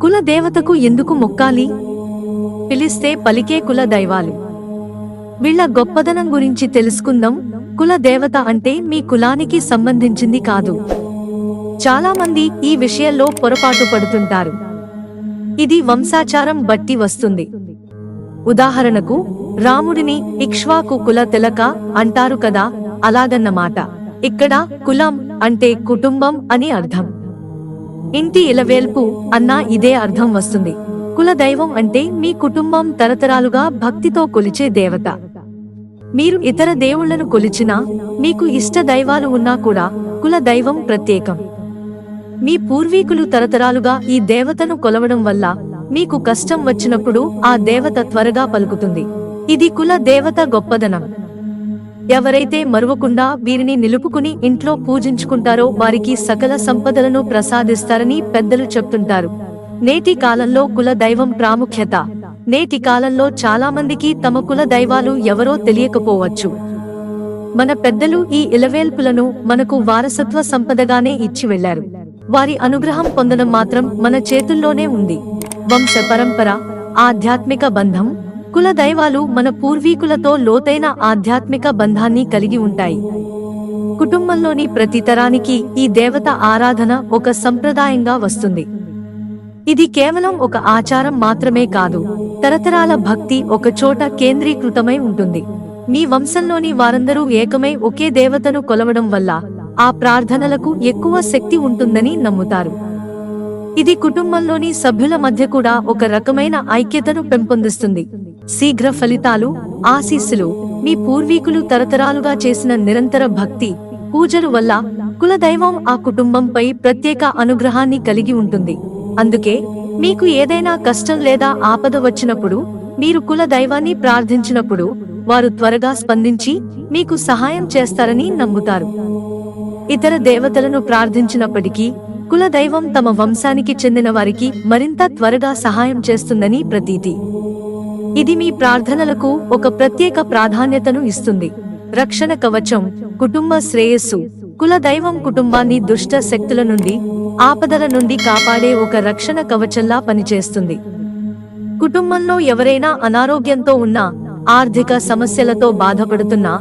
కుల దేవతకు ఎందుకు మొక్కాలి? పిలిస్తే పలికే కుల దైవాలు. వీళ్ళ గొప్పదనం గురించి తెలుసుకుందాం. కుల దేవత అంటే మీ కులానికి సంబంధించింది కాదు. చాలా మంది ఈ విషయంలో పొరపాటు పడుతుంటారు. ఇది వంశాచారం బట్టి వస్తుంది. ఉదాహరణకు రాముడిని ఇక్ష్వాకు కుల తిలక అంటారు కదా, అలాగన్నమాట. ఇక్కడ కులం అంటే కుటుంబం అని అర్థం. ఇంటి ఇలవేల్పు అన్నా ఇదే అర్థం వస్తుంది. కుల దైవం అంటే మీ కుటుంబం తరతరాలుగా భక్తితో కొలిచే దేవత. మీరు ఇతర దేవుళ్లను కొలిచినా, మీకు ఇష్ట దైవాలు ఉన్నా కూడా కుల దైవం ప్రత్యేకం. మీ పూర్వీకులు తరతరాలుగా ఈ దేవతను కొలవడం వల్ల మీకు కష్టం వచ్చినప్పుడు ఆ దేవత త్వరగా పలుకుతుంది. ఇది కుల దేవత గొప్పదనం. ఎవరైతే మరువకుండా వీరిని నిలుపుకుని ఇంట్లో పూజించుకుంటారో వారికి సకల సంపదలను ప్రసాదిస్తారని పెద్దలు చెప్తుంటారు. నేటి కాలంలో కుల దైవం ప్రాముఖ్యత. నేటి కాలంలో చాలా మందికి తమ కుల దైవాలు ఎవరో తెలియకపోవచ్చు. మన పెద్దలు ఈ ఇలవేల్పులను మనకు వారసత్వ సంపదగానే ఇచ్చి వెళ్లారు. వారి అనుగ్రహం పొందడం మాత్రం మన చేతుల్లోనే ఉంది. వంశ పరంపర, ఆధ్యాత్మిక బంధం. కుల దైవాలు మన పూర్వీకులతో లోతైన ఆధ్యాత్మిక బంధాన్ని కలిగి ఉంటాయి. కుటుంబంలోని ప్రతి తరానికి ఈ దేవత ఆరాధన ఒక సంప్రదాయంగా వస్తుంది. ఇది కేవలం ఒక ఆచారం మాత్రమే కాదు, తరతరాల భక్తి ఒక చోట కేంద్రీకృతమై ఉంటుంది. మీ వంశంలోని వారందరూ ఏకమై ఒకే దేవతను కొలవడం వల్ల ఆ ప్రార్థనలకు ఎక్కువ శక్తి ఉంటుందని నమ్ముతారు. ఇది కుటుంబంలోని సభ్యుల మధ్య కూడా ఒక రకమైన ఐక్యతను పెంపొందిస్తుంది. శీఘ్ర ఫలితాలు, ఆశీస్సులు. మీ పూర్వీకులు తరతరాలుగా చేసిన నిరంతర భక్తి, పూజలు వల్ల కుల దైవం ఆ కుటుంబంపై ప్రత్యేక అనుగ్రహాన్ని కలిగి ఉంటుంది. అందుకే మీకు ఏదైనా కష్టం లేదా ఆపద వచ్చినప్పుడు మీరు కుల దైవాన్ని ప్రార్థించినప్పుడు వారు త్వరగా స్పందించి మీకు సహాయం చేస్తారని నమ్ముతారు. ఇతర దేవతలను ప్రార్థించినప్పటికీ కుల దైవం తమ వంశానికి చెందిన వారికి మరింత త్వరగా సహాయం చేస్తుందని ప్రతీతి. ఇది మీ ప్రార్థనలకు ఒక ప్రత్యేక ప్రాధాన్యతను ఇస్తుంది. రక్షణ కవచం, కుటుంబ శ్రేయస్సు. కుల దైవం కుటుంబాన్ని దుష్ట శక్తుల నుండి, ఆపదల నుండి కాపాడే ఒక రక్షణ కవచంలా పనిచేస్తుంది. కుటుంబంలో ఎవరైనా అనారోగ్యంతో ఉన్నా, ఆర్థిక సమస్యలతో బాధపడుతున్నా,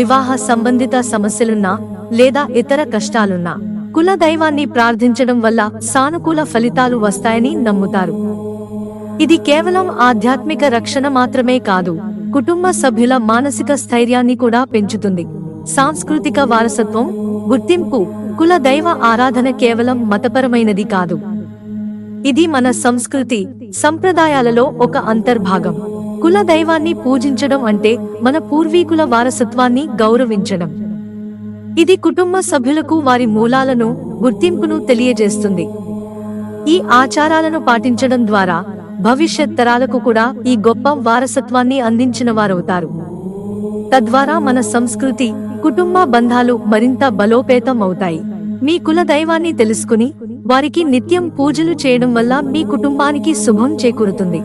వివాహ సంబంధిత సమస్యలున్నా లేదా ఇతర కష్టాలున్నా కుల దైవాన్ని ప్రార్థించడం వల్ల సానుకూల ఫలితాలు వస్తాయని నమ్ముతారు. ఇది కేవలం ఆధ్యాత్మిక రక్షణ మాత్రమే కాదు, కుటుంబ సభ్యుల మానసిక స్థైర్యాన్ని కూడా పెంచుతుంది. సాంస్కృతిక వారసత్వం, గుర్తింపు. కుల దైవ ఆరాధన కేవలం మతపరమైనది కాదు, ఇది మన సంస్కృతి, సంప్రదాయాలలో ఒక అంతర్భాగం. కుల దైవాన్ని పూజించడం అంటే మన పూర్వీకుల వారసత్వాన్ని గౌరవించడం. ఇది కుటుంబ సభ్యులకు వారి మూలాలను, గుర్తింపును తెలియజేస్తుంది. ఈ ఆచారాలను పాటించడం ద్వారా భవిష్యత్ తరాలకు కూడా ఈ గొప్ప వారసత్వాన్ని అందించిన వారవుతారు. తద్వారా మన సంస్కృతి, కుటుంబ బంధాలు మరింత బలోపేతం అవుతాయి. మీ కుల దైవాన్ని తెలుసుకుని వారికి నిత్యం పూజలు చేయడం వల్ల మీ కుటుంబానికి శుభం చేకూరుతుంది.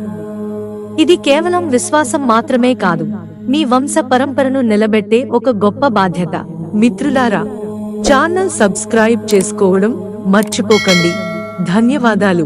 ఇది కేవలం విశ్వాసం మాత్రమే కాదు, మీ వంశ పరంపరను నిలబెట్టే ఒక గొప్ప బాధ్యత. మిత్రులారా, ఛానల్ సబ్స్క్రైబ్ చేసుకోవడం మర్చిపోకండి. ధన్యవాదాలు.